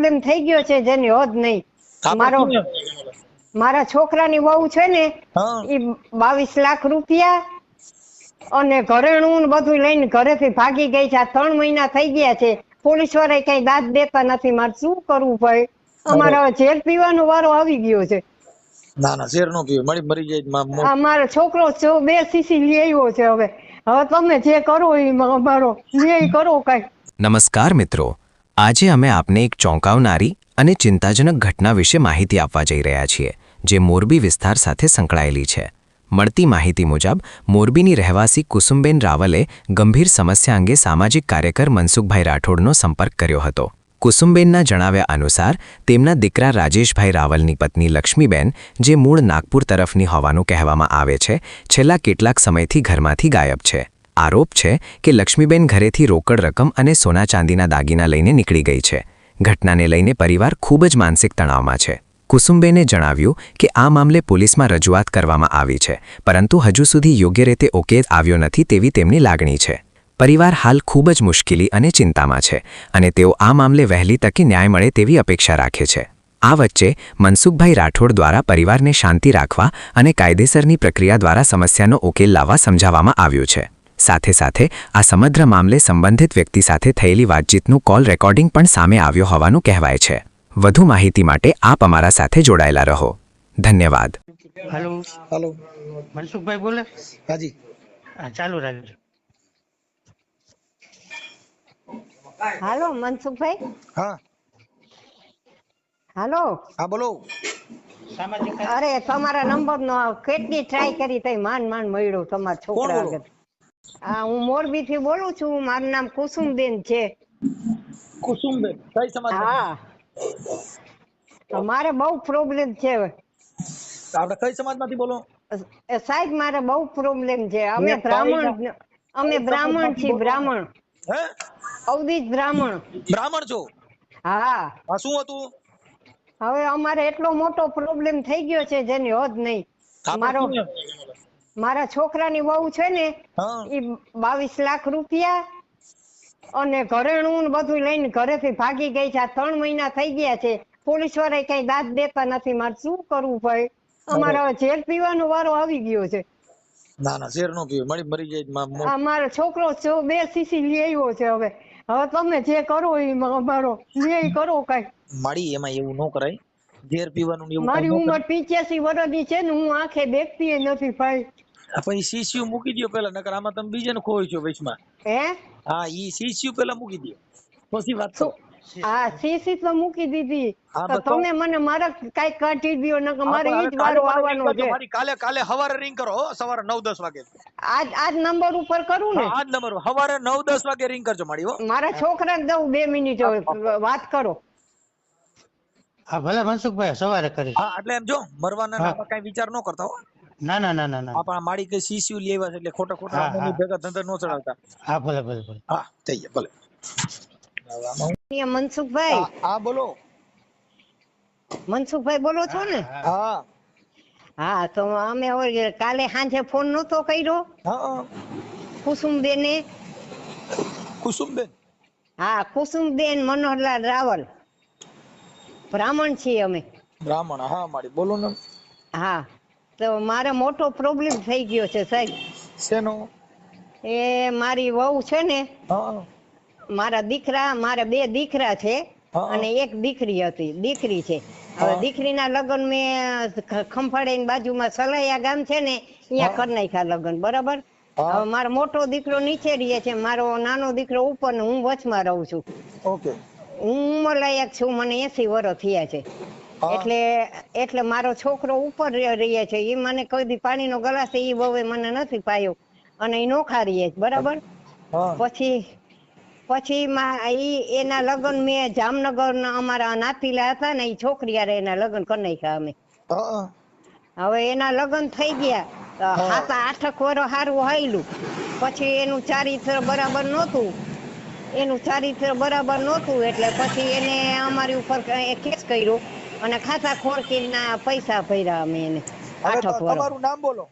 Problem થઈ ગયો છે જેની હદ નહીં. મારા છોકરાની વહુ છે ને એ 22 લાખ રૂપિયા અને ઘરેણું ને બધું લઈને ઘરેથી ભાગી ગઈ છે. આ 3 મહિના થઈ ગયા છે. પોલીસ વાળા કઈ દાદ દેતા નથી. મારે શું કરવું ભાઈ? અમારે ઝેર પીવાનો વારો આવી ગયો છે. ના ના ઝેર નો પીવે, મરી જાય. અમારો છોકરો 2 સીસી લઈ આવ્યો છે. હવે તમે જે કરો એ અમારો ન્યાય કરો કઈ. નમસ્કાર મિત્રો, આજે અમે આપને એક ચોંકાવનારી અને ચિંતાજનક ઘટના વિશે માહિતી આપવા જઈ રહ્યા છીએ, જે મોરબી વિસ્તાર સાથે સંકળાયેલી છે. મળતી માહિતી મુજબ મોરબીની રહેવાસી કુસુમબેન રાવલે ગંભીર સમસ્યા અંગે સામાજિક કાર્યકર મનસુખભાઈ રાઠોડનો સંપર્ક કર્યો હતો. કુસુમબેનના જણાવ્યા અનુસાર તેમના દીકરા રાજેશભાઈ રાવલની પત્ની લક્ષ્મીબેન, જે મૂળ નાગપુર તરફની હોવાનું કહેવામાં આવે છે, છેલ્લા કેટલાક સમયથી ઘરમાંથી ગાયબ છે. આરોપ છે કે લક્ષ્મીબેન ઘરેથી રોકડ રકમ અને સોના ચાંદીના દાગીના લઈને નીકળી ગઈ છે. ઘટનાને લઈને પરિવાર ખૂબ જ માનસિક તણાવમાં છે. કુસુમબેને જણાવ્યું કે આ મામલે પોલીસમાં રજૂઆત કરવામાં આવી છે, પરંતુ હજુ સુધી યોગ્ય રીતે ઉકેલ આવ્યો નથી તેવી તેમની લાગણી છે. પરિવાર હાલ ખૂબ જ મુશ્કેલી અને ચિંતામાં છે અને તેઓ આ મામલે વહેલી તકે ન્યાય મળે તેવી અપેક્ષા રાખે છે. આ વચ્ચે મનસુખભાઈ રાઠોડ દ્વારા પરિવારને શાંતિ રાખવા અને કાયદેસરની પ્રક્રિયા દ્વારા સમસ્યાનો ઉકેલ લાવવા સમજાવવામાં આવ્યું છે. સાથે સાથે આ સમગ્ર મામલે સંબંધિત વ્યક્તિ સાથે થયેલી વાતચીતનું કોલ રેકોર્ડિંગ પણ સામે આવ્યો હોવાનું કહેવાય છે. વધુ માહિતી માટે આપ અમારા સાથે જોડાયેલા રહો. ધન્યવાદ. હેલો હેલો, મનસુખભાઈ બોલે? હાજી. ચાલુ રાખજો. હાલો મનસુખભાઈ. હા હાલો. હા બોલો. અરે તમારા નંબર નો કેટલી ટ્રાય કરી તઈ માંડ મળ્યો તમારા છોકરા આગળ. હા, હું મોરબી થી બોલું છું. મારું નામ કુસુમબેન છે. કુસુમબેન કઈ સમાજ? હા, મારે બહુ પ્રોબ્લેમ છે. આપણે કઈ સમાજમાંથી બોલો? સાહેબ મારે બહુ પ્રોબ્લેમ છે. અમે બ્રાહ્મણ છીએ. બ્રાહ્મણ. હે? અવધિક બ્રાહ્મણ. બ્રાહ્મણ છો? હા. હા, શું હતું? હવે અમારે એટલો મોટો પ્રોબ્લેમ થઈ ગયો છે જેની હદ નહીં. મારા છોકરાની વહુ છે ને એ 22 લાખ રૂપિયા અને ઘરેણું ને બધું લઈને ઘરેથી ભાગી ગઈ છે. આ 3 મહિના થઈ ગયા છે. પોલીસ વાળા કઈ દાદ દેતા નથી. મારે શું કરવું ભાઈ? અમારે ઝેર પીવાનો વારો આવી ગયો છે. ના ના ઝેર નો પીવે, મરી જાય. અમારો છોકરો 2 સીસી લઈ આવ્યો છે. હવે તમે જે કરો એ અમારો ન્યાય કરો કઈ. માડી એમાં એવું ન કરાય. ઝેર પીવાનું એવું. મારી ઉંમર 85 વર્ષની છે ને હું આંખે દેખતી નથી ભાઈ. પછી સીસીયુ મૂકી દો પેલા, નકર આમાં તમે બીજાને ખોઈ છો વચમાં. હે? હા, ઈ સીસીયુ પેલા મૂકી દો પછી વાત કરો. હા, સીસી તો મૂકી દીધી. તો તમે મને મારા કઈ કાઢી દો નકર મારે ઈ જ વારો આવવાનો છે. કાલે સવારે રિંગ કરો, સવારે 9-10 વાગે. આજ નંબર ઉપર કરું ને? આજ નંબર સવારે 9-10 વાગે રિંગ કરજો માડી. હો, મારા છોકરાને દઉં 2 મિનિટ વાત કરો. હા ભલે મનસુખભાઈ, સવારે કરી. હા, એટલે એમ જો મરવાના નામાં કઈ વિચાર ન કરતા. હો, ના ના ના ના ના. આપણા માડી કઈ સીસીયુ લેવા છે એટલે ખોટા ભેગા ધંધા ન ચડાવતા. હા ભલે ભલે ભલે. હા, થઈ ગયા ભલે. મનસુખભાઈ. હા બોલો. મનસુખભાઈ બોલો છો ને? હા હા, તો અમે કાલે સાંજે ફોન નતો કર્યો હા. કુસુમબેને. કુસુમબેન? હા, કુસુમબેન મનોહરલાલ રાવલ. બ્રાહ્મણ છીએ અમે. બ્રાહ્મણ? હા માડી બોલો ને. હા, તો મારે મોટો પ્રોબ્લેમ થઈ ગયો છે સાહેબ. શેનો? એ મારી વહુ છે ને, હા મારે 2 દીકરા છે અને 1 દીકરી છે. હવે દીકરીના લગ્ન મેં ખંભાળીની બાજુમાં સલાયા ગામ છે ને, અહીંયા કરી નાખ્યા લગ્ન. બરાબર. હવે મારો મોટો દીકરો નીચે રહે છે, મારો નાનો દીકરો ઉપર ને હું વચમાં રહું છું. ઓકે. હું ઉંમરલાયક છું, મને 80 વર્ષ થયા છે. એટલે મારો છોકરો ઉપર રહે છે. એ મને કોઈ દી પાણીનો ગ્લાસ એ બહુ મને નથી પાયો અને એ નોખા રહે. બરાબર. પછી એના લગ્ન મેં જામનગર અમારા નાતીલા હતા ને, એ છોકરી હારે એના લગ્ન કરી નાખ્યા અમે. હવે એના લગ્ન થઈ ગયા 7-8 વર્ષ સારું હાયલું. પછી એનું ચારિત્ર બરાબર નહોતું. એટલે પછી એને અમારી ઉપર કેસ કર્યો અને ખાસા ખોરકીના પૈસા ભર્યા અમે એને. 8 વર્ષ. તમારું નામ બોલો.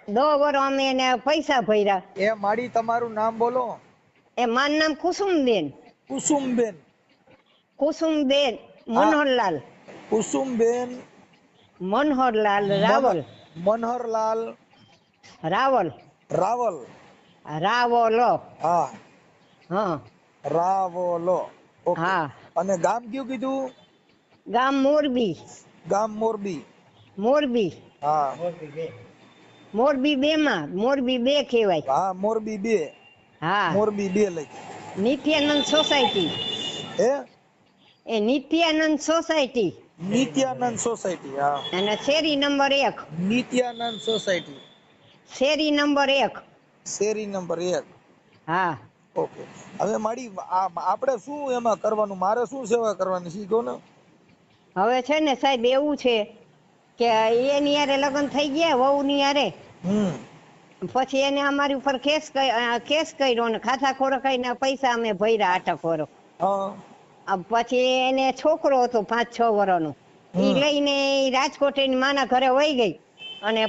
10 વર્ષ અમે એને પૈસા ભર્યા. એ માડી તમારું નામ બોલો. એ મારું નામ કુસુમબેન. કુસુમબેન? કુસુમબેન મનોહરલાલ કુસુમબેન મનોહરલાલ રાવલ મનહરલાલ રાવલ રાવલ. રાવલો હા, હા રાવલો. ઓકે. હા અને ગામ કયું કીધું? ગામ મોરબી ગામ મોરબી. મોરબી હા મોરબી 2 માં મોરબી 2 કહેવાય. હા, મોરબી 2. હા મોરબી 2 લઈ. નિત્યાનંદ સોસાયટી હે? એ નિત્યાનંદ સોસાયટી નિત્યાનંદ સોસાયટી. હા, અને શેરી નંબર 1 નિત્યાનંદ સોસાયટી, શેરી નંબર 1. શેરી નંબર 1. હા ઓકે. હવે મારી આપણે શું એમાં કરવાનું? મારે શું સેવા કરવાની છે કહો ને. હવે છે ને સાહેબ એવું છે કે એની યારે લગ્ન થઈ ગયા વહુની યારે, પછી એને અમારી ઉપર કેસ કર્યો ને ખાતા ખોરકાઈને પૈસા અમે ભર્યા આટાખોરો. હા. પછી એને છોકરો હતો 5-6 વર્ષનો, ઈ લઈને ઈ રાજકોટ એની માના ઘરે વહી ગઈ. અને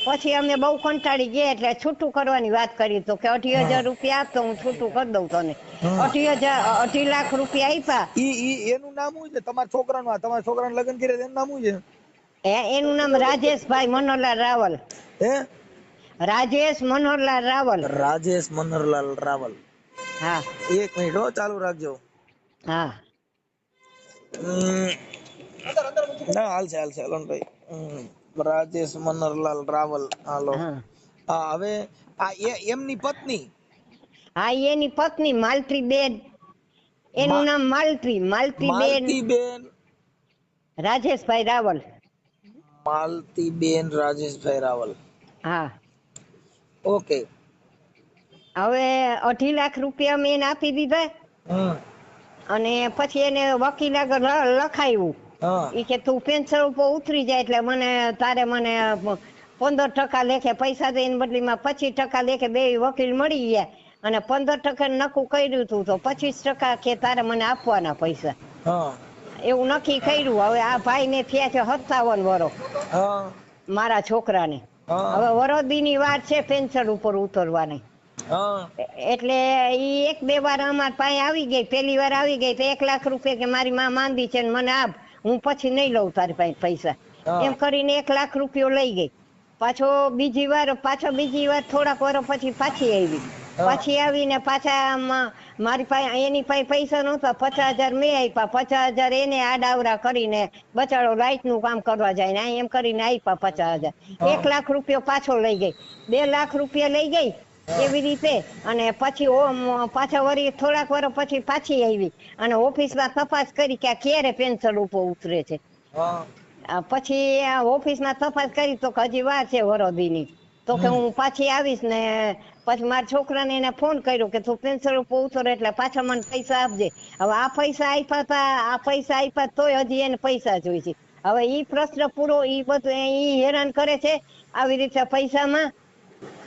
પછી અમે બહુ કંટાળી ગયા એટલે છૂટું કરવાની વાત કરી તો કે 2,800 રૂપિયા આપતો હું છૂટું કરી દઉં તને. 2.5 લાખ રૂપિયા આપ્યા. એનું નામ શું છે તમારા છોકરાનું? તમારા છોકરાને લગ્ન કર્યા એનું નામ શું છે? એનું નામ રાજેશભાઈ મનોહરલાલ રાવલ. હે? રાજેશ મનોહરલાલ રાવલ. રાજેશ મનહરલાલ રાવલ. હા 1 મિનિટ હો, ચાલુ રાખજો. હા ના, હાલશે અલનભાઈ. રાજેશ મનહરલાલ રાવલ. હાલો. હા હા, હવે આ એમની પત્ની. હા એની પત્ની માલતી બેન, એનું નામ માલતી બેન માલતીબેન. રાજેશભાઈ રાવલ. માલતીબેન રાજેશભાઈ રાવલ. હા ઓકે. હવે 2.5 લાખ રૂપિયા મેં એને આપી દીધા. અને પછી એને વકીલ આગળ લખાયું. હા ઈ કે તું પેન્શન ઉપર ઉતરી જાય એટલે તારે મને 15% લેખે પૈસા દે, એની બદલીમાં 25% લેખે 2 વકીલ મળી ગયા. અને 15% નક્કી કર્યું હતું તો 25% કે તારે મને આપવાના પૈસા, હા એવું નક્કી કર્યું. હવે આ ભાઈ ને થયા છે 57 વર્ષ હા મારા છોકરાને. હા હવે વરદીની વાર છે પેન્શન ઉપર ઉતરવાની. હા એટલે ઈ 1-2 વાર અમાર પાસે આવી ગઈ. પહેલી વાર આવી ગઈ તો 1 લાખ રૂપિયા કે મારી માં માંદી છે ને મને આપ, હું પછી નહીં લઉં તારી પાસે પૈસા, એમ કરીને 1 લાખ રૂપિયો લઈ ગઈ. પાછો બીજી વાર થોડાક વર્ષ પછી પાછી આવી. પાછી આવીને પાછા મારી પાસે એની પાસે પૈસા નહોતા, 50,000 મેં આપ્યા, 50,000 એને આડાવરા કરીને બચાડો લાઈટ નું કામ કરવા જાય ને એમ કરીને આપ્યા 50,000. 1 લાખ રૂપિયો પાછો લઈ ગઈ. 2 લાખ રૂપિયા લઈ ગઈ એવી રીતે. અને પછી પાછા વળી થોડાક વર્ષ પછી પાછી આવી અને ઓફિસમાં તપાસ કરી કે આ ક્યારે પેન્શન ઉપર ઉતરે છે. પછી ઓફિસમાં તપાસ કરી તો હજી વાર છે વરદીની. તો કે હું પાછી આવીશ ને પછી મારા છોકરાને એને ફોન કર્યો કે તું પેન્શન ઉપર ઉતરે એટલે પાછા મને પૈસા આપજે. હવે આ પૈસા આપ્યા તોય હજી એને પૈસા જોઈ છે. હવે ઈ પ્રશ્ન પૂરો, ઈ બધું ઈ હેરાન કરે છે આવી રીતે પૈસામાં.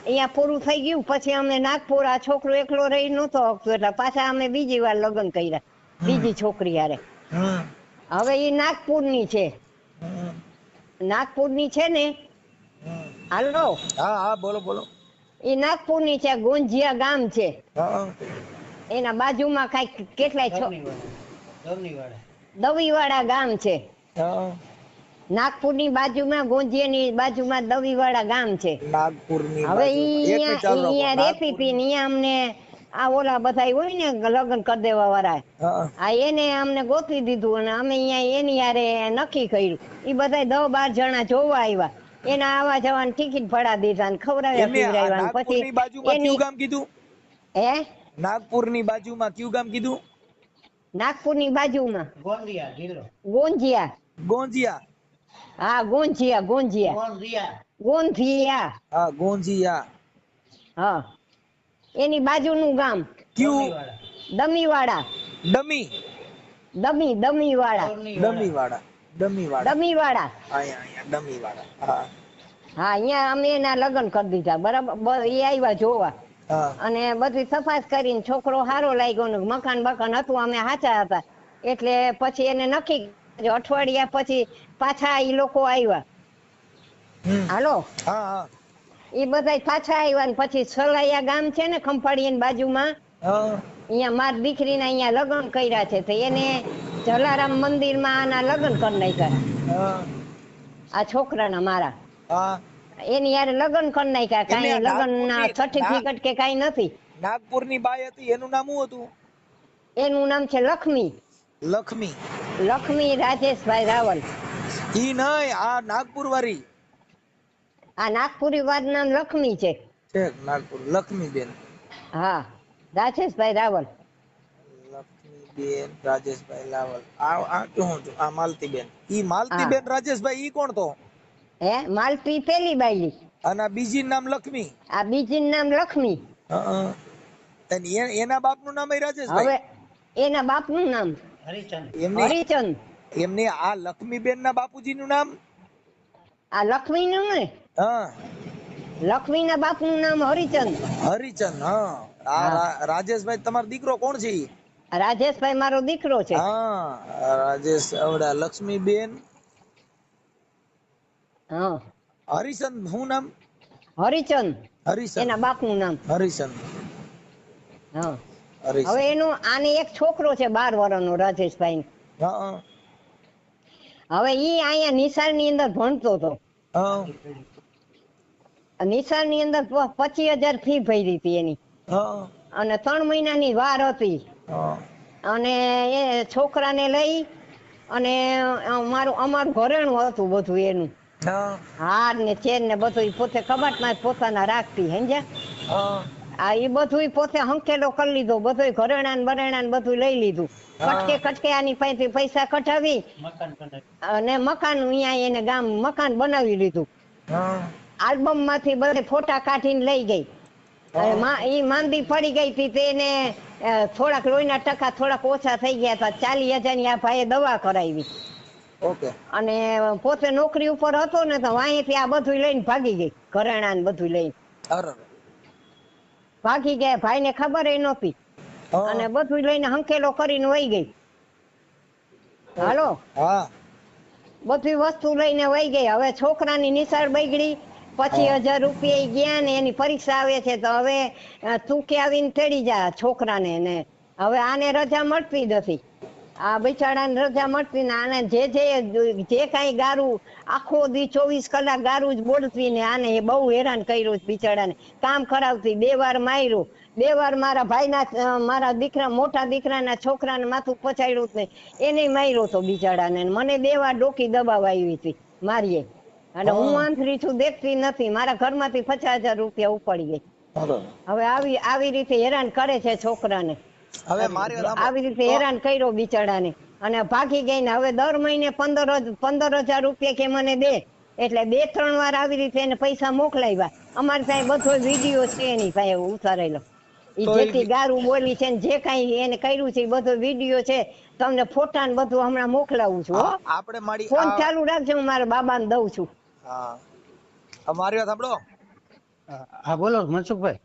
અહીંયા પૂરું થઈ ગયું પછી અમને નાગપુર, આ છોકરો એકલો રહી નતો શકતો એટલે પાછા અમે બીજી વાર લગ્ન કર્યા બીજી છોકરી હારે. હવે ઈ નાગપુરની છે. નાગપુરની છે ને. હાલો. હા હા, બોલો બોલો. ઈ નાગપુરની છે, ગોંજિયા ગામ છે. એના બાજુમાં કઈક કેટલાય દવીવાડા ગામ છે. નાગપુરની બાજુમાં, ગોંજિયાની બાજુમાં દવીવાડા ગામ છે. નાગપુરની હવે અહીંયા રેતી હતી ને અહીંયા અમને આ ઓલા બધા હોય ને લગ્ન કરી દેવા વાળા, એને અમને ગોતી દીધું અને અમે અહીંયા એની યારે નક્કી કર્યું. ઈ બધા 10-12 જણા જોવા આવ્યા. એના આવા જવાની ટિકિટ ભડા દીધા ને ખવડાવ્યા પીવડાવ્યા. પછી એની ગામ કીધું? નાગપુરની બાજુમાં કયું ગામ કીધું? નાગપુરની બાજુમાં ગોંદિયા જિલ્લો. ગોંજિયા. હા ગોંજિયા. હા, ગોંજિયા. હા, એની બાજુનું ગામ કયું? દમીવાડા. દમીવાડા. હા. હા, અહીંયા અમે એના લગ્ન કરી દીધા. બરાબર, એ આવ્યા જોવા અને બધી તપાસ કરીને છોકરો સારો લાગ્યો ને મકાન હતું, અમે સાચા હતા એટલે પછી એને નક્કી અઠવાડિયા પછી પાછા ઈ લોકો આવ્યા. હાલો. એ બધા પાછા આવ્યા ને પછી સલાયા ગામ છે ને ખંભાળિયાની બાજુમાં, અહીંયા મારી દીકરીના અહીંયા લગ્ન કર્યા છે તો એને જલારામ મંદિરમાં આના લગ્ન કરી નાખ્યા. હા આ છોકરાના મારા હા એની યાર લગ્ન કરી નાખ્યા. કાંઈ એટલે લગ્ન ના નાગપુરની- સર્ટિફિકેટ કે કાંઈ નથી. નાગપુરની બાઈ હતી એનું નામ શું હતું? એનું નામ છે લક્ષ્મી. લક્ષ્મી. લક્ષ્મી રાજેશભાઈ રાવલ. ઈ નહીં, આ નાગપુર વાળી આ નાગપુરી વાત નામ લક્ષ્મી છે. છે. નાગપુર લક્ષ્મીબેન. હા રાજેશભાઈ રાવલ. લક્ષ્મીબેન રાજેશભાઈ લાવલ. આ શું છું? આ માલતીબેન. ઈ માલતીબેન રાજેશભાઈ ઈ કોણ તો? હે માલતી પેલી બાયલી અને આ બીજી નામ લક્ષ્મી. આ બીજી નામ લક્ષ્મી. હં. અને એના બાપનું નામ રાજેશભાઈ. હવે એના બાપનું નામ હરિચંદ. એમની હરિચંદ. એમની આ લક્ષ્મીબેન ના બાપુજીનું નામ? આ લક્ષ્મી નું ને હા લક્ષ્મી ના બાપનું નામ હરિચંદ. હરિચંદ. હા રાજેશભાઈ તમારો દીકરો કોણ છે ઈ? રાજેશભાઈ મારો દીકરો છે. હા રાજેશ આવડા લક્ષ્મીબેન. હા હરિચંદ શું નામ? હરિચંદ હરિચંદ. એના બાપનું નામ. હરિચંદ. હા હરિચંદ. હવે એનું આને એક છોકરો છે 12 વર્ષનો રાજેશભાઈ. હા હવે ઈ અહીંયા નિશાળ ની અંદર ભણતો હતો. હા નિશાળ ની અંદર 25,000 ફી ભરી હતી એની હા અને 3 મહિનાની વાર હતી. હા અને એ છોકરાને લઈ અને અમારું ઘરેણું હતું બધું એનું હા હાર ને ચેન ને બધું ઈ પોતે કબાટમાં જ પોતાના રાખતી સમજ્યા. હા આ ઈ બધું પોતે હંકેલો કરી લીધો બધું ઘરેણા ને બરેણા ને બધું લઈ લીધું. કટકે કટકે આની પાસેથી પૈસા કઢાવી મકાન બનાવ્યું. અને મકાન અહીંયા એને ગામ મકાન બનાવી લીધું. હા આલ્બમ માંથી બધે ફોટા કાઢીને લઈ ગઈ. ઈ માંદી પડી ગઈ હતી તેને થોડાક લોહીના ટકા થોડાક ઓછા થઈ ગયા હતા. 40,000 ની આ ભાઈએ દવા કરાવી ઓકે. અને પોતે નોકરી ઉપર હતો ને તો અહીંથી આ બધું લઈને ભાગી ગઈ. ઘરેણા ને બધું લઈને અરે ભાગી ગયા. ભાઈને ખબર એ નહોતી અને બધું લઈને હંકેલો કરીને વહી ગઈ. હાલો હા બધી વસ્તુ લઈને વહી ગઈ. હવે છોકરાની નિશાળ બગડી. 25,000 રૂપિયા ગયા ને એની પરીક્ષા આવે છે તો હવે તું કે આવીને તેડી જા છોકરાને ને હવે આને રજા મળતી નથી. આ બિચારાને રજા મળતી ને આને જે કાંઈ ગારું આખો દી 24 કલાક ગારું જ બોલતી ને આને એ બહુ હેરાન કર્યું છે બિચારાને. કામ કરાવતી 2 વાર માર્યું. 2 વાર મારા ભાઈના મારા દીકરા મોટા દીકરાના છોકરાને માથું પછાડ્યું જ નહીં એને માર્યો તો બિચારાને. મને 2 વાર ડોકી દબાવ આવી હતી મારીએ અને હું આંતરી છું દેખતી નથી. મારા ઘરમાંથી 50,000 રૂપિયા ઉપાડી ગઈ. હવે આવી રીતે હેરાન કરે છે છોકરાને. હવે મારી વાત સાંભળો. આવી રીતે હેરાન કર્યો બિચારાને અને ભાગી ગઈ ને હવે દર મહિને 15,000 રૂપિયા કે મને દે એટલે 2-3 વાર આવી રીતે એને પૈસા મોકલાવ્યા. અમારી પાસે બધો વિડીયો છે એની પાસે ઉતારેલો. ઈ જેથી ગારું બોલી છે ને જે કાંઈ એને કર્યું છે એ બધો વિડીયો છે. તમને ફોટા ને બધું હમણાં મોકલાવું છું. આપણે મારી ફોન ચાલુ રાખજો હું મારા બાબાને દઉં છું. હા મારી વાત સાંભળો. હા બોલો મનસુખભાઈ.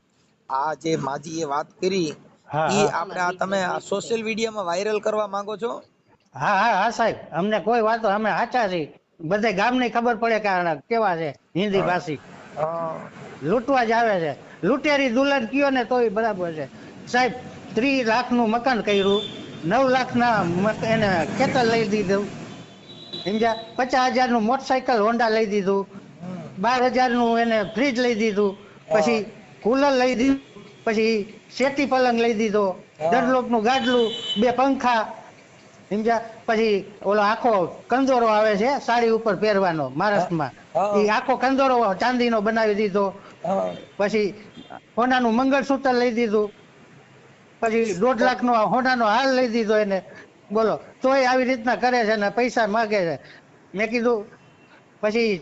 આ જે માજી એ વાત કરી હા, ઈ હા. આપણે તમે સોશિયલ મીડિયામાં વાયરલ કરવા માંગો છો? હા હા હા સાહેબ અમને કોઈ વાતો અમે સાચા છીએ. બધે ગામને ખબર પડે કે આ કેવા છે હિન્દી ભાષી. લૂંટવા જ આવે છે. લૂંટેરી દુલ્હન કયો ને તોય બરાબર છે સાહેબ. 30 લાખનું મકાન કર્યું. 9 લાખના એને ખેતર લઈ દીધું સમજ્યા. 50,000 નું મોટરસાયકલ હોન્ડા લઈ દીધું. 12,000 નું એને ફ્રીજ લઈ દીધું. પછી કુલર લઈ દીધું. પછી શેતી પલંગ લઈ દીધો. દરલોક નું ગાડલું 2 પંખા સમજ્યા. પછી ઓલો આખો કંદોરો આવે છે સાડી ઉપર પહેરવાનો મહારાષ્ટ્રમાં એ આખો કંદોરો ચાંદીનો બનાવી દીધો. પછી સોનાનું મંગળસૂત્ર લઈ દીધું. પછી 1.5 લાખનો સોનાનો હાર લઈ દીધો એને. બોલો તોય આવી રીતના કરે છે ને પૈસા માગે છે. મેં કીધું પછી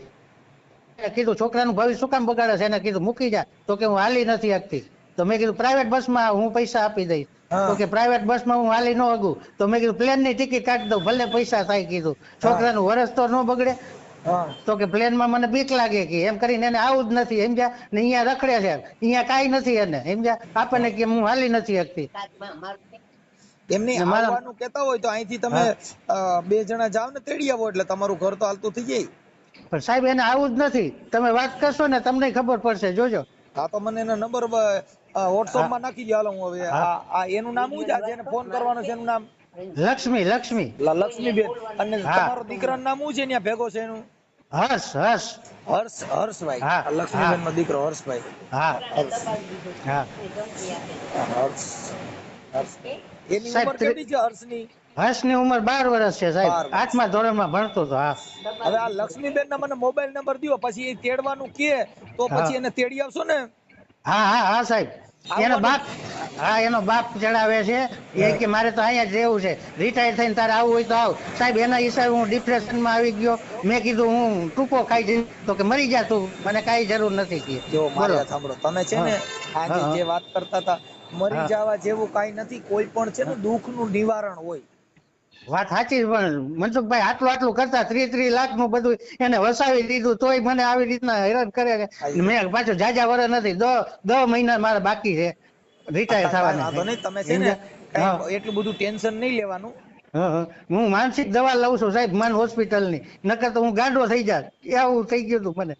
કીધું છોકરાનું ભવિષ્ય શું કામ બગાડે છે એને કીધું મૂકી જા. તો કે હું હાલી નથી શકતી. તો મેં કીધું પ્રાઇવેટ બસમાં હું પૈસા આપી દઈશ. તો કે પ્રાઇવેટ બસમાં હું હાલી ન હગું. તો મેં કીધું પ્લેનની ટિકિટ કાઢી દઉં ભલે પૈસા થાય. કીધું છોકરાનું વરસ તો ન બગડે. તો કે પ્લેનમાં મને બીક લાગે કે એમ કરીને એને આવું જ નથી સમજ્યા ને અહીંયા રખડે છે. અહીંયા કાંઈ નથી એને સમજ્યા. આપણને કે હું હાલી નથી શકતી. એમને આવવાનું કહેતા હોય તો અહીંથી તમે 2 જણા જાવ ને તેડી આવો એટલે તમારું ઘર તો હાલતું થઈ જાય. પણ સાહેબ એને આવું જ નથી. તમે વાત કરશો ને તમને ખબર પડશે જોજો. હા તો મને એનો નંબર વોટ્સઅપ માં નાખી દો. હાલો હું હવે આ એનું નામ શું છે જેને ફોન કરવાનો છે એનું નામ? લક્ષ્મી લક્ષ્મી. લક્ષ્મીબેન. અને હા. તમારો દીકરાનું નામ શું છે ત્યાં ભેગો છે એનું? હર્ષ હર્ષ. હર્ષભાઈ. હા લક્ષ્મીબેન નો દીકરો હર્ષભાઈ. હા હા. હર્ષ. એની સાહેબ, ઉંમર કેટલી છે હર્ષની? હર્ષની ઉંમર 12 વર્ષ છે 12 સાહેબ. વર્ષ. 8મા ધોરણમાં ભણતો હતો. હા હવે આ લક્ષ્મીબેન ના મને મોબાઈલ નંબર દિયો, પછી એ તેડવાનું કે તો હા પછી એને તેડી આવશો ને? હા હા હા સાહેબ. એનો આવવાનું? બાપ, હા એનો બાપ ચડાવે છે. એ કે મારે તો અહીંયા જ રહેવું છે, રિટાયર થઈને તારે આવવું હોય તો આવ. સાહેબ એના હિસાબે હું ડિપ્રેશનમાં આવી ગયો. મેં કીધું હું ટૂંકો ખાઈ જઈશ, તો કે મરી જા તું, મને કાંઈ જરૂર નથી કે. જો મારી બોલો. વાત સાંભળો, તમે છે હા ને આજે હા જે વાત કરતા હતા, મરી હા જવા જેવું કાંઈ નથી. કોઈ પણ છે ને હા. દુઃખ નું નિવારણ હોય. વાત સાચી છે, પણ મનસુખભાઈ આટલું કરતા 30 લાખ નું બધું એને વસાવી દીધું, તોય મને આવી રીતના હેરાન કરે છે. મેં પાછું જાજા વર્ષ નથી, 10 મહિના મારા બાકી છે રિટાયર કાંઈ થવાના. વાંધો નહીં. તમે છે ને સમજ્યા? હા કાંઈ એટલું બધું ટેન્શન નહીં લેવાનું. હા. હું માનસિક દવા લઉં છું સાહેબ, મન હોસ્પિટલની. નકર તો હું ગાંડો થઈ જાત, એવું થઈ ગયું હતું મને.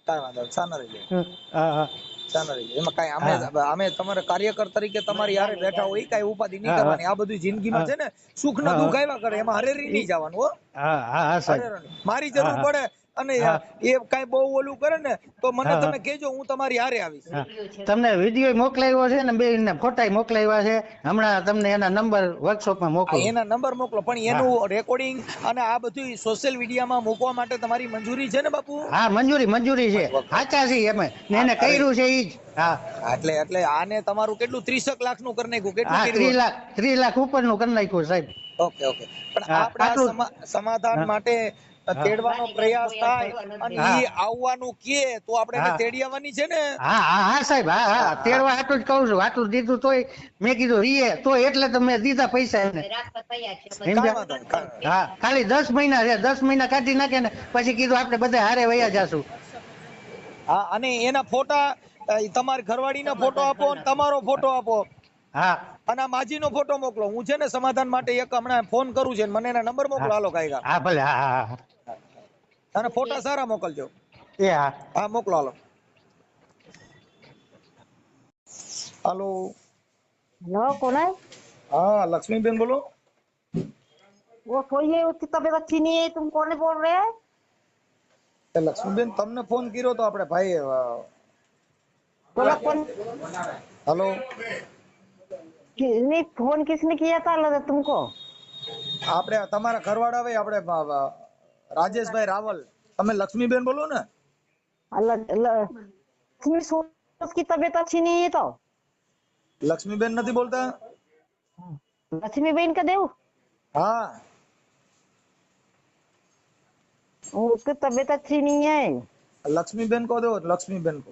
કાંઈ વાંધો નહીં. શાના રહી જાય. હા હા શાના રહી જાય. એમાં કાંઈ હા અમે તમારા કાર્યકર તરીકે તમારી હારે બેઠા હોય, કાંઈ ઉપાધિ નહીં હા હા કરવાની. આ બધું જિંદગીમાં હા છે ને સુખ ને હા દુઃખ આવ્યા કરે, એમાં હરેરી નહીં જવાનું હો. હા હા હા સાહેબ. હરેરી નહીં. મારી હા જરૂર હા પડે અને હા એ કાંઈ બહુ ઓલું કરે ને તો મને હા તમે કહેજો, હું તમારી હારે આવીશ. હા. તમને વિડીયો મોકલાવ્યો છે ને, બે ફોટા મોકલાવ્યા છે. હમણાં તમને એના નંબર વર્કશોપમાં મોકલું. એના નંબર મોકલો, પણ હા એનું રેકોર્ડિંગ અને આ બધું સોશિયલ મીડિયામાં મૂકવા માટે તમારી મંજૂરી છે ને બાપુ? હા મંજૂરી છે. સાચા છીએ અમે ને એને અરે કર્યું છે ઈ જ. હા એટલે આને તમારું કેટલું 30 લાખ નું કરી નાખ્યું, કેટલું હા. કર્યું? 30 લાખ ઉપરનું કરી નાખ્યું સાહેબ. ઓકે. પણ હા આપણે આ આટલું જ. સમાધાન હા માટે હા તેડવાનો પ્રયાસ થાય અને હા ઈ આવવાનું કે તો આપણે એને હા તેડી આવવાની છે ને? હા હા હા સાહેબ. હા હા હા. હા. તેડવા આટલું જ કહું છું. આટલું દીધું તોય મેં કીધું રીએ તો, એટલે તો મેં દીધા પૈસા એને. કાંઈ સમજ્યા? વાંધો નહીં. હા ખાલી 10 મહિના છે. 10 મહિના કાઢી નાખે ને પછી કીધું આપણે બધા હારે વયા જાશું. હા, અને એના ફોટા તમારી ઘરવાળીના ફોટો આપો અને તમારો ફોટો આપો હા અને આ માજીનો ફોટો મોકલો. હું છે ને સમાધાન માટે એક હમણાં ફોન કરું છે, મને એના નંબર મોકલો. હા હાલો કાંઈ. હા ભલે. હા હા હા. અને ફોટા સારા મોકલજો. એ હા. હા મોકલો. હાલો. हेलो कौन है? હા લક્ષ્મીબેન બોલો. वो कोई है, उसकी तबीयत अच्छी नहीं है, तुम कौन बोल रहे हैं? લક્ષ્મીબેન તમને ફોન કર્યો તો આપણે ભાઈ. बोला कौन? હાલો. नहीं, फोन किसने किया था तुमको? આપણે તમારા ઘરવાળા ભાઈ આપણે રાજેશભાઈ રાવલ. તમે લક્ષ્મીબેન બોલો ને? उसकी तबीयत अच्छी नहीं है तो લક્ષ્મીબેન નથી બોલતા? लक्ष्मी बहन का देव, હા उसकी तबीयत अच्छी नहीं है। લક્ષ્મીબેન કો દો. લક્ષ્મીબેન કો.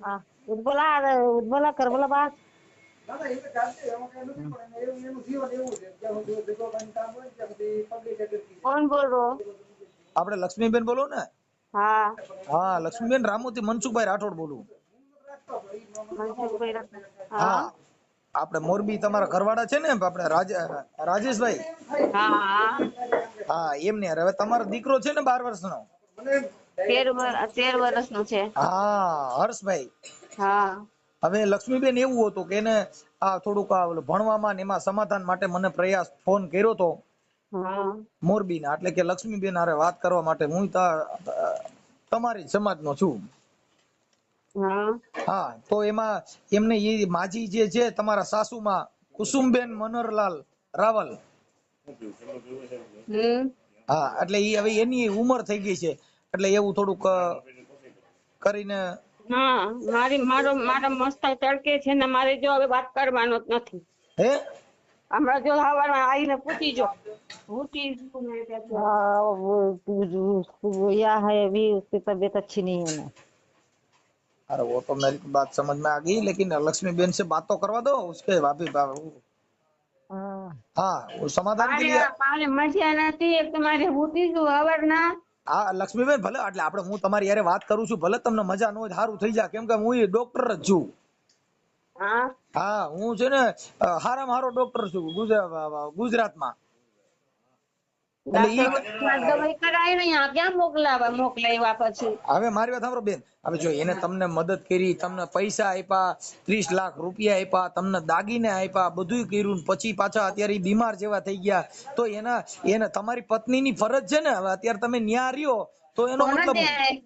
हाँ, उज्ज्वला उज्ज्वला कर बोला बात। कौन बोल रहे हो? આપણે લક્ષ્મીબેન બોલો ને? हाँ, હા લક્ષ્મીબેન રામોથી મનસુખભાઈ રાઠોડ બોલું. मनसुख भाई હા हाँ આપણે મોરબી તમારા ઘરવાળા છે ને આપણે રાજેશભાઈ? हाँ। હા એમને હવે તમારો દીકરો છે ને 12 વર્ષનો? 13 વર્ષનો છે। હા હર્ષભાઈ. હા હવે લક્ષ્મીબેન એવું હતું કે એને આ થોડુંક ભણવામાં ને એમાં સમાધાન માટે મને પ્રયાસ ફોન કર્યો તો હા મોરબીના, એટલે કે લક્ષ્મીબેન હારે વાત કરવા માટે. હું તમારી સમાજનો છું. હા હા તો એમાં એમને એ માજી જે છે તમારા સાસુમાં કુસુમબેન મનોહરલાલ રાવલ. હા એટલે એ હવે એની ઉંમર થઈ ગઈ છે, એટલે એવું થોડુંક કરીને. હા મારા મસ્તા તડકે છે ને, મારે જો હવે વાત કરવાનો જ નથી। હે હમણાં જો સવારમાં આવીને પૂછી જો हाँ, वो या है अभी, उसकी तबीयत अच्छी नहीं है ना। अरे वो तो मेरी बात समझ में आ गई, लेकिन लक्ष्मीबेन से बात तो करवा दो उसके भाभी। हाँ हाँ वो समाधान के लिए। મારે મજા નથી, એક તો મારે પૂછી જો સવારના। હા લક્ષ્મીબેન ભલે, એટલે આપણે હું તમારી યારે વાત કરું છું, ભલે તમને મજા ન હોય સારું થઈ જાય, કેમ કે હું ડોક્ટર જ છું। હા હા હું છે ને હારામાં હારો ડોક્ટર છું ગુજરાતમાં। દવાઈ કરાય ને અહીંયા ક્યાં મોકલાવ્યા પછી. હવે મારી વાત સાંભળો બેન, હવે જો એને તમને મદદ કરી, તમને પૈસા આપ્યા, 30 લાખ રૂપિયા આપ્યા, તમને દાગીને આપ્યા, બધું કર્યું, પછી પાછા અત્યારે બીમાર જેવા થઈ ગયા, તો એને તમારી પત્નીની ફરજ છે ને હવે અત્યારે તમે ન્યા રહ્યો તો એનો મતલબ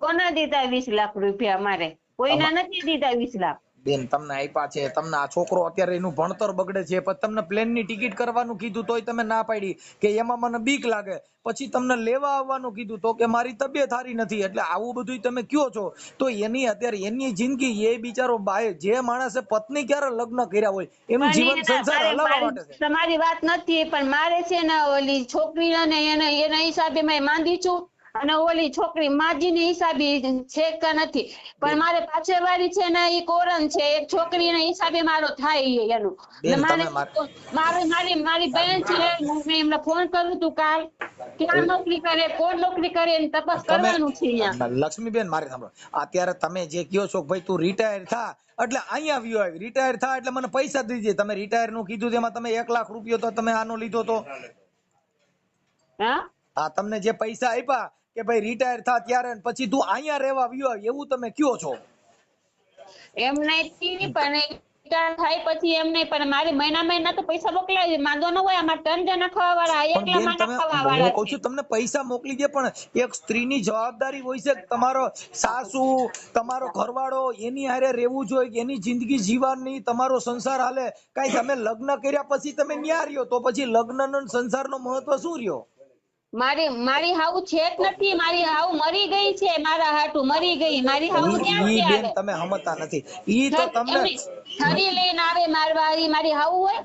કોને દીધા 20 લાખ રૂપિયા? મારે કોઈને નથી દીધા 20 લાખ. બેન તમને આપ્યા છે, તમને આ છોકરો અત્યારે એનું ભણતર બગડે છે, પછી તમને પ્લેન ની ટિકિટ કરવાનું કીધું તોય તમે ના પાડી કે એમાં મને બીક લાગે, પછી તમને લેવા આવવાનું કીધું તો કે મારી તબિયત સારી નથી, એટલે આવું બધું તમે કયો છો તો એની અત્યારે એની જિંદગી એ બિચારો બાય જે માણસે પત્ની ક્યારે લગ્ન કર્યા હોય એનું જીવન સંસાર હલાવવા માટે છે. તમારી વાત નથી પણ મારે છે ને ઓલી છોકરી ને એના હિસાબે મેં માંદી છું અને ઓલી છોકરી માજીની હિસાબે છે કે નથી, પણ મારે પાછળ વાળી છે ને એ કોરન છે, એક છોકરી ના હિસાબે મારો થાય એનું. મારી બહેન છે, મેં એમને ફોન કર્યું હતું કાલ, ક્યાં નોકરી કરે, કોણ નોકરી કરે એની તપાસ કરવાનું છે અહીંયા. લક્ષ્મીબેન મારે સાંભળો, અત્યારે તમે જે કયો છો ભાઈ તું રિટાયર થા એટલે અહીંયા વ્યૂ આવી, રિટાયર થા એટલે મને પૈસા દીજે. તમે રિટાયર નું કીધું તેમાં તમે 1 લાખ રૂપિયો તો તમે આનો લીધો તો હા તમને જે પૈસા આપ્યા કે ભાઈ રિટાયર થા ત્યારે, પછી તું અહીંયા રહેવા વ્યૂ આવી એવું તમે કયો છો? એમ નહીં પણ થાય પછી એમ નહીં, પણ મારે મહિના તો પૈસા મોકલાવી માંદો ન હોય. અમારે 3 જણા ખાવા વાળા, એકલા માના ખાવા વાળા. હું કહું છું તમને પૈસા મોકલી દે, પણ એક સ્ત્રીની જવાબદારી હોય છે તમારો સાસુ તમારો ઘરવાળો એની હારે રહેવું જોઈએ, એની જિંદગી જીવવાની, તમારો સંસાર હાલે. કઈ તમે લગ્ન કર્યા પછી તમે ન્યા રહ્યો તો પછી લગ્ન નો સંસારનો મહત્વ શું રહ્યો? મારી હાવ છે જ નથી, મારી હાવ મરી ગઈ છે, મારા હાટુ મરી ગઈ. મારી હાવ ક્યાં છે? બેન તમે સમજતા નથી. ઈ તો તમને છરી લઈને આવે મારવા, ઈ મારી હાવ હોય?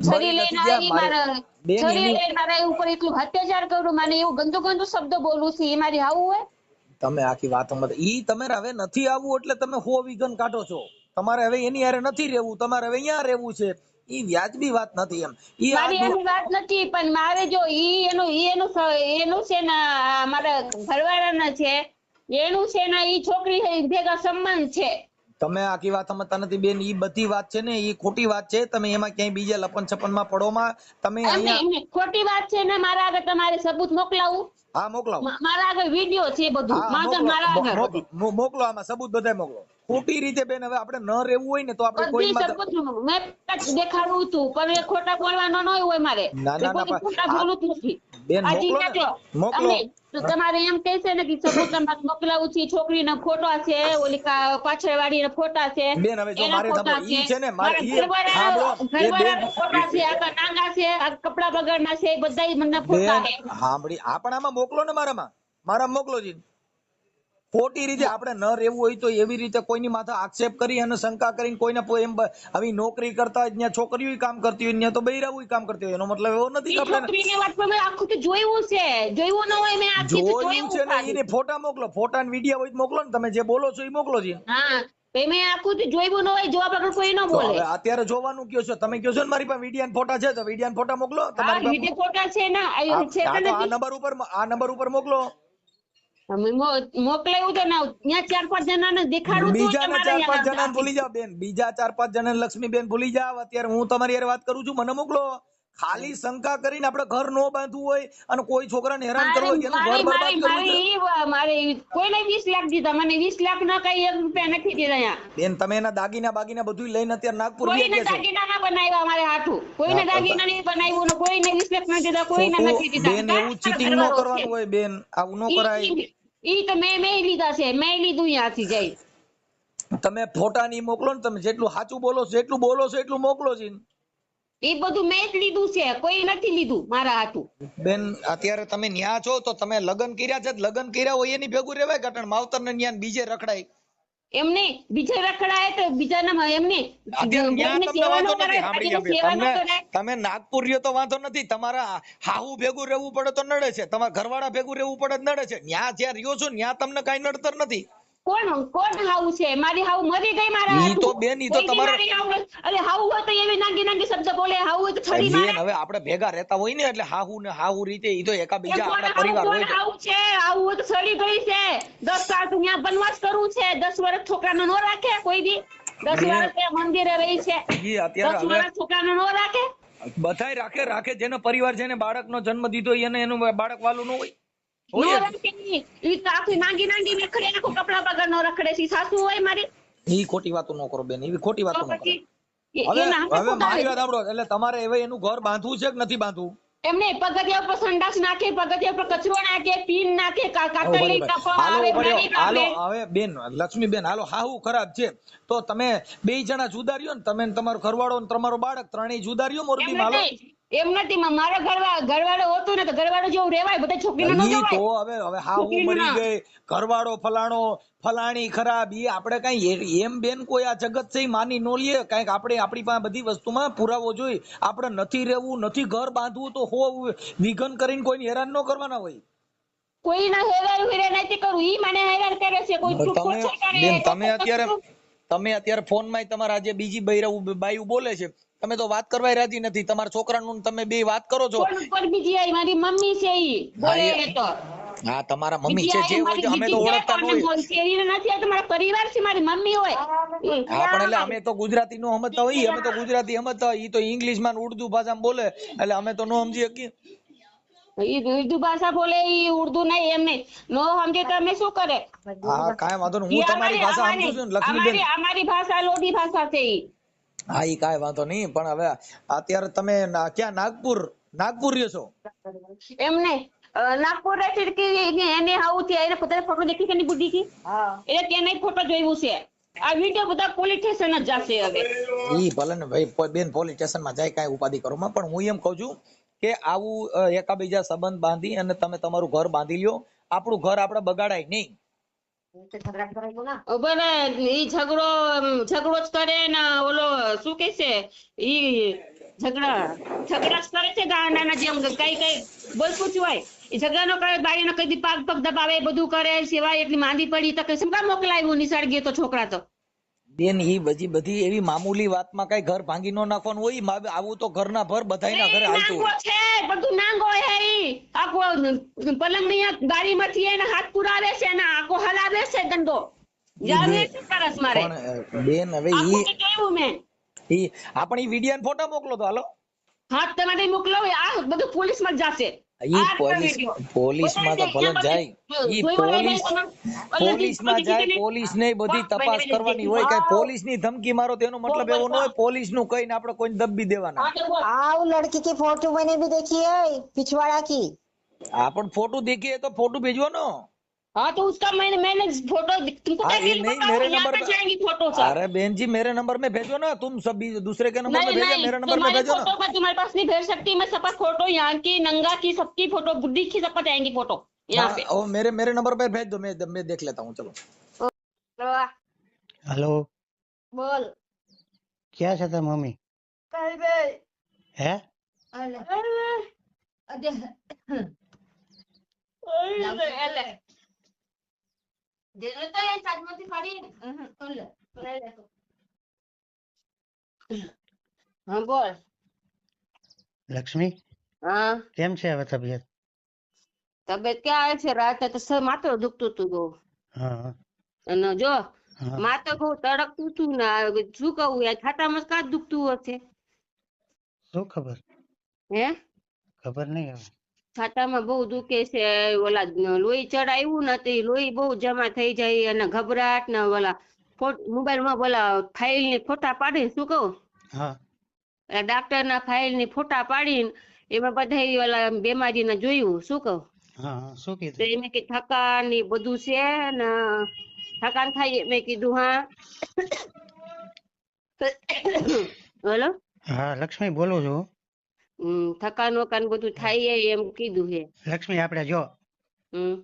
છરી લઈને આવી મારા, છરી લઈને મારા ઉપર એટલું અત્યાચાર કરું, મને એવું ગંદુ શબ્દ બોલું છું, એ મારી હાવ હોય? તમે આખી વાત સમજ. ઈ તમારે હવે નથી આવવું એટલે તમે 100 વિઘન કાઢો છો. તમારે હવે એની હારે નથી રહેવું, તમારે હવે અહીંયા રહેવું છે. ઈ વ્યાજબી વાત નથી. એમ ઈ મારી એની વાત નથી, પણ મારે જો એનું છે ને મારા ઘરવાળાના છે, એનું છે ને ઈ છોકરી ભેગા સંબંધ છે. તમે આખી વાત સમજતા નથી બેન. ઈ બધી વાત છે ને ઈ ખોટી વાત છે. તમે એમાં ક્યાંય બીજા લપન છપન માં પડોમાં તમે અહીંયા ખોટી વાત છે ને. મારા આગળ તમારે સબૂત મોકલાવું? હા મોકલાવો. મારા આગળ વિડિયો છે બધું, મારા આગળ મોકલો. આમાં સબૂત બધાય મોકલો. ખોટી રીતે બેન હવે આપણે ન રહેવું હોય ને તો આપણે કોઈ મેં દેખાડું હતું, પણ એ ખોટા બોલવાનો ન હોય મારે. ખોટા બોલું નથી બેન. મોકલો. તમારે એમ કહે છે ને કે સબૂત મોકલાવું છે, છોકરીના ફોટા છે, ઓલી પાછળ વાળીના ફોટા છે, બેન હવે જો મારે ઈ છે ને મારે ઘરવાળાના ફોટા છે, આખા નાંગા છે, આ કપડા બગાડના છે, બધાય મને ફોટા છે. સાંભળી આપણામાં મોકલો ને, મારામાં મોકલો જી. ખોટી રીતે આપણે ન રહેવું હોય તો એવી રીતે કોઈની માથે આક્ષેપ કરી અને શંકા કરીને કોઈને એમ આવી નોકરી કરતા હોય ત્યાં છોકરીઓ કામ કરતી હોય, ત્યાં તો બૈરાઓ કામ કરતી હોય. એનો મતલબ એવો નથી કે આપણે છોકરીની વાત પર આખું તો જોયું છે, જોયું ન હોય મેં આખી જોયું છે ને. એને ફોટા મોકલો, ફોટા ને વિડિયો હોય મોકલો ને. તમે જે બોલો છો એ મોકલો જી. હા મેં આખું તો જોયું ન હોય, જોવા વગર કોઈ ન બોલે. અત્યારે જોવાનું કયો છો તમે? કયો છો ને મારી પાસે વિડિયો ફોટા છે, તો વિડિયો ફોટા મોકલો. તમારી પાસે વિડિયો ફોટા છે ને, આ નંબર ઉપર મોકલો. મોકલાયું તો ના, ત્યાં 4-5 જણાને દેખાડું. બીજાને 4-5 જણાને ભૂલી જાવ બેન, બીજા 4-5 જણાને લક્ષ્મીબેન ભૂલી જાવ. અત્યારે હું તમારી યાર વાત કરું છું, મને મોકલો. ખાલી શંકા કરીને આપણે ઘર નો બાંધવું હોય અને કોઈ છોકરાને હેરાન કરવો હોય, એનું ઘર બરબાદ કરવું છે. મારે કોઈને 20 લાખ દીધા, મને 20 લાખ ના કઈ 1 રૂપિયા નથી દીધા. બેન તમે એના દાગીના બાગીના બધું લઈને અત્યારે નાગપુર કોઈને દાગીના ના બનાવ્યા મારે હાથું, કોઈને દાગીના નહીં બનાવ્યું ને કોઈને 20 લાખ નથી દીધા, કોઈને નથી દીધા. બેન એવું ચીટિંગ ન કરવાનું હોય બેન, આવું ન કરાય. ઈ તો મેં લીધા છે, મેં લીધું અહીંયાથી જઈ. તમે ફોટા ની મોકલો ને. તમે જેટલું સાચું બોલો છો એટલું મોકલો છે. એ બધું મેં જ લીધું છે, કોઈ નથી લીધું મારા હાથું. બેન અત્યારે તમે ન્યા છો તો તમે લગ્ન કર્યા છે, લગ્ન કર્યા હોય એની ભેગું રેવાય કારણ માવતર ને ન્યા બીજે રખડાય. એમને બીજે રખડાય તો બીજાના એમને તમે નાગપુર રહ્યો તો વાંધો નથી, તમારા હાહુ ભેગું રહેવું પડે તો નડે છે, તમારા ઘરવાળા ભેગું રહેવું પડે નડે છે. ન્યા જ્યાં રહ્યો છો ન્યા તમને કઈ નડતર નથી. કોણ હાવ છે? મારી હાવ મરી ગઈ મારા. ઈ તો બેન ઈ તો તમારે અરે હાવ હોય તો એવી નાંગી શબ્દ બોલે, હાવ હોય તો છડી મારે. હવે આપણે ભેગા રહેતા હોય ને એટલે હાહુ ને હાહુ રીતે ઈ તો એકા બીજા આપણા પરિવાર હોય છે. હાવ છે, હાવ હોય તો છડી ગઈ છે. 10 સાલ તો ત્યાં વનવાસ કરવું છે, 10 વર્ષ છોકરાને ન રાખે કોઈ દી. 10 વર્ષ મંદિરે રહી છે, 10 વર્ષ છોકરાને ન રાખે. બધાય રાખે રાખે, જેનો પરિવાર જેને બાળકનો જન્મ દીધો હોય એને એનું બાળક વાલું ન હોય? નો હોય જ. રાખે ઈ. ઈ તો આખી નાંગી રખડે, આખું કપડા વગર નો રખડે છે. ઈ સાસુ હોય મારી? ઈ ખોટી વાતો ન કરો બેન, એવી ખોટી તો વાતો ન કરો. પછી હવે એના હામે હવે ખોટા મારી આવે. વાત સાંભળો, એટલે તમારે હવે એનું ઘર બાંધવું છે કે નથી બાંધવું? એમને પગથિયા ઉપર સંડાસ નાખે, પગથિયા ઉપર કચરો નાખે, પીન નાખે, કાતરલી કપા હાલો આવે, ઉભા રહ્યો, ગાડી હાલો કાપે. હવે બેન લક્ષ્મી બેન, હાલો હાહુ ખરાબ છે તો તમે બે જણા જુદા રહ્યો ને, તમે ને તમારો ઘરવાળો ને તમારો બાળક ત્રણેય જુદા રહ્યો એમ મોરબીમાં. હાલો નથી, એમ નથી. મારા ઘરવાળો હોતું ને તો ઘરવાળો જેવું રેવાય, બધા છોકરીને ન ઈ તો જવાય. હવે હવે હાહુ છોકરીને મરી ના. ગઈ, ઘરવાળો ફલાણો ફલાણી ખરાબ, ઈ આપણે કઈ એમ બેન કોઈ આ જગત છે ઈ માની નો લે. કઈક આપણે આપણી પાસે બધી વસ્તુમાં પુરાવો જોઈએ. આપણે નથી રહેવું, નથી ઘર બાંધવું તો હો વિઘન કરીને કોઈને હેરાન ન કરવાના હોય. કોઈના હેરાન નથી કરવું, ઈ મને હેરાન કરે છે. કોઈ તમે છૂટછોટ કરે, બેન કોઈ તમે અત્યારે ફોનમાં તમારા આજે બીજી બાયું બોલે છે, તમે તો વાત કરવા રાજી નથી. તમારા છોકરાનું ને તમે બે વાત કરો છો. કોણ બીજી આઈ? મારી મમ્મી છે ઈ બોલે હા, તો. હા તમારા મમ્મી બીજી છે, આઈ જે હોય મારી છે, અમે તો બીજી છે, ઓળખતા ન કોને હોય. બોલશે? ઈ નથી, આ તો મારા પરિવાર છે, મારી મમ્મી હોય. હા પણ એટલે અમે તો ગુજરાતી નો સમજતા હોય, અમે તો ગુજરાતી સમજતા હોય, ઈ તો ઇંગ્લિશ માં ને ઉર્દુ ભાષામાં બોલે એટલે અમે તો નો સમજી શકીએ. ઈ ઉર્દુ ભાષા બોલે, ઈ ઉર્દુ નહીં, એમ નહીં. નો સમજે તો અમે શું કરે? હા કાંઈ વાંધો નહીં, ઈ હું તમારી ભાષા સમજુ છું ને લક્ષ્મીબેન. અમારી ભાષા લોધી ભાષા છે ઈ. હા ઈ કાંઈ વાંધો નહીં, પણ હવે અત્યારે તમે ક્યાં નાગપુર રહ્યો છો? એમને નાગપુર રહેતી કે એને આવું થયું, એને પોતાનો ફોટો દેખી કે નહીં બુદ્ધિ થી, એટલે તેને ફોટો જોયું છે. આ વિડીયો બધા પોલીસ સ્ટેશન જ જશે હવે. ઈ ભલે ને ભાઈ બેન પોલીસ સ્ટેશન માં જાય, કાંઈ ઉપાધિ કરો માં, પણ હું એમ કહું છું કે આવું એકાબીજા સંબંધ બાંધી અને તમે તમારું ઘર બાંધી લ્યો. આપણું ઘર આપણે બગાડાય નહીં. ભલે ઈ ઝઘડો જ કરે ને, ઓલો શું કે છે ઈ ઝઘડા જ કરે છે. નાના જેમ કઈ બોલતું જ હોય, ઈ ઝઘડા નો કરે, બાળીનો કઈ પગ દબાવે, બધું કરે. સિવાય એટલી માંદી પડી તો કઈ સમજા મોકલાવ્યું નિશાળ ગયો તો છોકરા તો. બેન ઈ બધી એવી મામૂલી વાતમાં કઈ ઘર ભાંગી નો નાખવાનું હોય. આવું તો ઘરના ભર બધાયના ઘરે હાલતું નાંગો હોય. છે, બધું નાંગો હે ઈ. આખો પલંગ ની ગાડીમાંથી એને હાથ પુરાવે છે ને આખો હલાવે છે દંડો. જાવે છે સરસ મારે. પણ બેન હવે આખું તો જોયું મેં. ઈ આપણે ઈ વિડિયો ફોટા મોકલો તો હાલો. હાથ તમારે મોકલો, આ બધું પોલીસ માં જશે. પોલીસમાં તો ભલે જાય, ઈ પોલીસમાં જાય, પોલીસ ને બધી તપાસ કરવાની હોય. કઈ પોલીસ ની ધમકી મારો તો એનો મતલબ એવો ન હોય પોલીસ નું કહીને આપણે કોઈને દબી દેવાના. आओ लड़की की फोटो मैंने भी देखी है पिछवाड़ा की। આ પણ ફોટો દેખીએ તો ફોટો ભેજવાનો. हाँ तो उसका मैंने फोटो तुमको हाँ, ये कैसे नहीं, बताऊं? मेरे यहाँ नंबर पे पे- जाएंगी फोटो सब। अरे बहन जी मेरे नंबर में भेजो ना, तुम सब दूसरे के नंबर में नहीं भेजो, नहीं, मेरे नंबर में तुम्हारी भेजो ना। फोटो मैं तुम्हारे पास नहीं भेज सकती। मैं सबका फोटो, यहाँ की नंगा की, सबकी फोटो, बुड्ढी की, सबका जाएंगी फोटो यहाँ पे। हाँ, और मेरे नंबर पे भेज दो, मैं देख लेता हूँ। चलो हेलो, बोल। क्या છે તાર મમ્મી? હે? हाँ बोल। લક્ષ્મી, हाँ કેમ છે હવે તબિયત? તબિયત ક્યાં છે? રાતે તો માથું દુખતું હતું બહુ. હા અને જો હા, માથું બહુ તડકતું હતું ને, શું કહું યાર, ખાતામાં કાં દુખતું હશે? શું ખબર? હે ખબર નહીં હવે. છાતામાં બહુ દુખે છે. ઓલા લોહી ચડાવ્યું નથી, લોહી બહુ જમા થઈ જાય અને ઘબરાટ ને ઓલા મોબાઈલ માં ઓલા ફાઇલ ની ફોટા પાડીને શું કહું, હા ડાક્ટર ના ફાઇલ ની ફોટા પાડીને એમાં બધા ઓલા બીમારી ને જોયું. શું કહું, હા હા, શું તો કીધું? એમ કે થકાન ને બધું છે ને થકાન થાય. મેં કીધું હા. બોલો. હા લક્ષ્મી બોલું છું. થકાન વકાન બધું થાય એમ કીધું છે. લક્ષ્મી આપણે જો હમ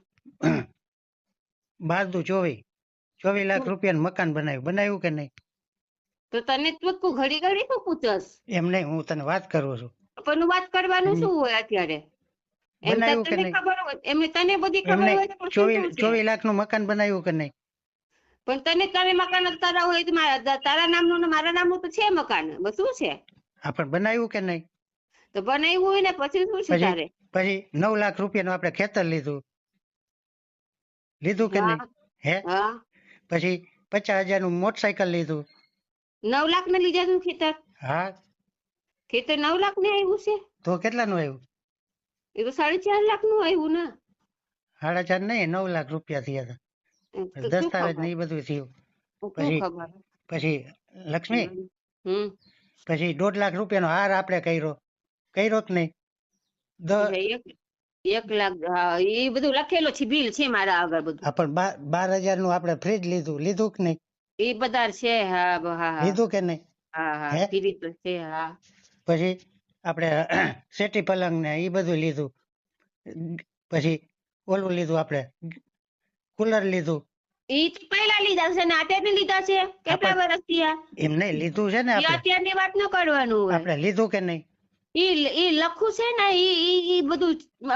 24 લાખ રૂપિયાનું મકાન બનાવ્યું કે નહીં? તો તને તું ઘડી ઘડી શું પૂછસ? એમ નહીં, હું તને વાત કરું છું. પણ વાત કરવાનું શું હોય અત્યારે? એમ બનાવ્યું કે તને નહીં? ખબર હોય, એમને તને બધી એમ ખબર નહીં, હોય તો પછી શું છે? 24 લાખનું મકાન બનાવ્યું કે નહીં? પણ તને તમે મકાન જ તારા હોય તો તારા નામનું ને મારા નામનું તો છે મકાન. બસ શું છે? આ પણ બનાવ્યું કે નહીં? તો બનાવ્યું હોય ને પછી શું છે તારે? પછી 9 લાખ રૂપિયાનું આપણે ખેતર લીધું કે નહીં? હે? હા, પછી 50,000 નું મોટરસાયકલ લીધું. 9 લાખ ને લીધા તું ખેતર? હા ખેતર 9 લાખ ને આવ્યું છે. તો કેટલાનું આવ્યું? એ તો 4.5 લાખ નું આવ્યું ને. 4.5 નહીં, 9 લાખ રૂપિયા થયા હતા. તો શું દસ્તાવેજ ને ખબર? એ બધું થયું. શું પછી ખબર? પછી લક્ષ્મી, હમ પછી 1.5 લાખ રૂપિયાનો હાર આપણે કર્યો કે નહીં? એક લાખ, હા, એ બધું લખેલું છે, બિલ છે મારા આગળ બધું. હા, પણ 12,000 નું આપણે ફ્રીજ લીધું કે નહીં? એ બધા છે. હા હા લીધું કે નહીં? હા હા હે? ફ્રી તો છે. હા પછી આપણે સેટી પલંગ ને એ બધું લીધું. પછી ઓલું લીધું, આપણે કુલર લીધું. એ તો પહેલા લીધા છે ને અત્યારે લીધા છે. કેટલા વર્ષ થયા? એમ નહીં, લીધું છે ને એ આપણે. અત્યારની વાત ન કરવાનું હોય. આપણે લીધું કે નહીં? ઈ લખું છે ને, ઈ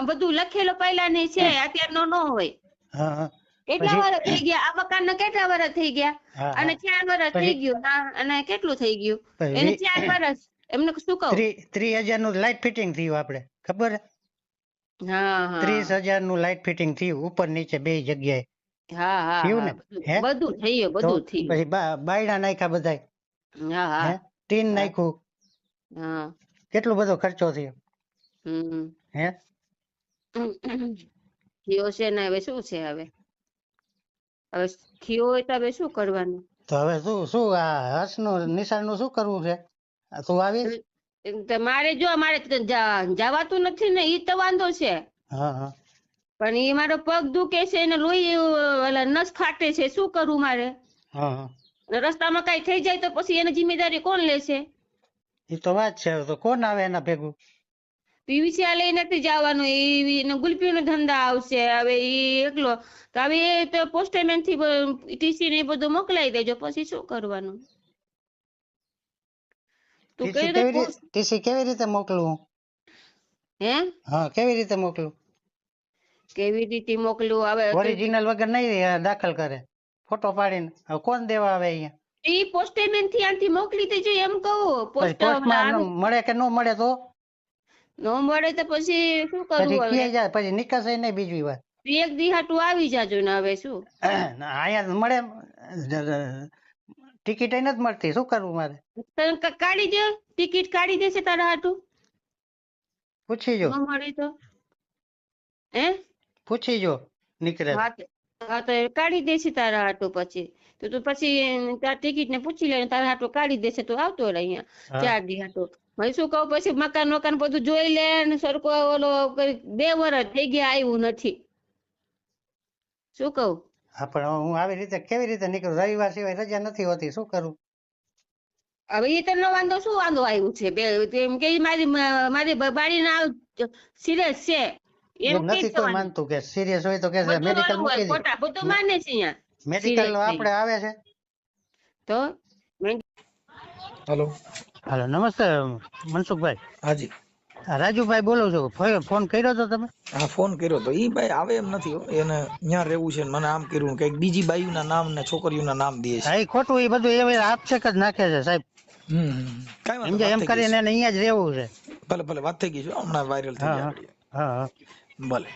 બધું લખેલું પહેલા ની છે, અત્યારનો ન હોય. હા હા. કેટલા વર્ષ થઈ ગયા આ મકાન ને? કેટલા વર્ષ થઈ ગયા? હા, અને 4 વર્ષ થઈ ગયું. અને કેટલું થઈ ગયું? એને 4 વર્ષ. એમને શું કહું? 30,000 નું લાઇટ ફિટિંગ થયું, આપણે ખબર હે? હા હા 30,000 નું લાઇટ ફિટિંગ થયું, ઉપર નીચે બે જગ્યાએ. હા હા થયું ને? હે? બધું થઈ ગયું, તો બધું થયું. પછી બાયણા નાખ્યા બધાય. હા હા હે? ટીન નાખ્યું. હા કેટલો બધો ખર્ચો થયો. હમ હે? થયો છે ને, હવે શું છે? હવે થયો હોય તો હવે શું કરવાનું? તો હવે શું આ હર્ષનું નિશાળનું શું કરવું છે? તું આવીશ? મારે જવાતું નથી ને, ઈ તો વાંધો છે. હા હા. પણ એ મારો પગ દુખે છે ને, લોહી ઓલા નસ ફાટે છે, શું કરું મારે? હા હા. રસ્તામાં કઈ થઈ જાય તો પછી એની જિમ્મેદારી કોણ લેશે? એ તો વાત છે. તો કોણ આવે એના ભેગું? પીવીસી લઈ નથી જવાનું, એ ગુલપી નો ધંધા આવશે. હવે ઈ એકલો તો હવે એ તો પોસ્ટમેન થી ટીસી ને એ બધું મોકલાઈ દેજો, પછી શું કરવાનું? તું ટીસી કેવી રીતે મોકલું? હે? હા, કેવી રીતે મોકલું? કેવી રીતે મોકલું? હવે ઓરિજિનલ વગર નહીં દાખલ કરે, ફોટો પાડીને. હવે કોણ દેવા આવે અહીંયા? ઈ પોસ્ટમેન થી આનથી મોકલી દેજો એમ કહું. પોસ્ટમાં મળે કે ન મળે તો? નો મળે તો પછી શું પછી કરવું? હવે ક્યાં જાય? પછી નીકળશે નહીં બીજી વાર. એક દી હાટું આવી જાજો ને, હવે શું? અહીંયા મળે, ટિકિટ નથી મળતી, શું કરવું મારે? તને કાઢી દે, ટિકિટ કાઢી દેશે તારા હાટું. પૂછી જો. ન મળે તો હે? પૂછી જો નીકળે. હા તો કાઢી દેશે તારા હાટું. પછી તો પછી તાર ટિકિટ ને પૂછી લે, તારા હાટું કાઢી દેશે તો આવતો રહે અહીંયા 4 દી હાટું. હવે શું કહું? પછી મકાન બધું જોઈ લે ને, સરકો ઓલો 2 વર્ષ થઈ ગયા, આવ્યું નથી. શું કહું? હા, પણ હું આવી રીતે કેવી રીતે નીકળું? રવિવાર સિવાય રજા નથી હોતી, શું કરું? હવે એ તો વાંધો શું વાંધો આવ્યું છે? એમ કે મારી બાળીના સિરિયસ છે એમ નથી કોઈ માનતું કે સિરિયસ હોય તો કે મેડિકલ મૂકી દે. ખોટા બધું માને છે અહીંયા. મેડિકલ આપણે આવે છે તો હેલો. હાલો, નમસ્તે મનસુખભાઈ. હાજી. રાજુભાઈ બોલું છું. ફોન કર્યો તો તમે? હા, ફોન કર્યો તો. ઈ ભાઈ આવે એમ નથી હો. એને ત્યાં રહેવું છે, મને આમ કર્યું, કઈક બીજી બાયુના નામ ને છોકરીઓના નામ દે છે. હા, ખોટું એ બધું એ આપશેક જ નાખે છે સાહેબ. કઈ વાંધો એમ કરીને એને અહીંયા જ રહેવું છે. ભલે વાત થઈ ગઈ છે, હમણાં વાયરલ થઈ જાય. હા હા. ભલે.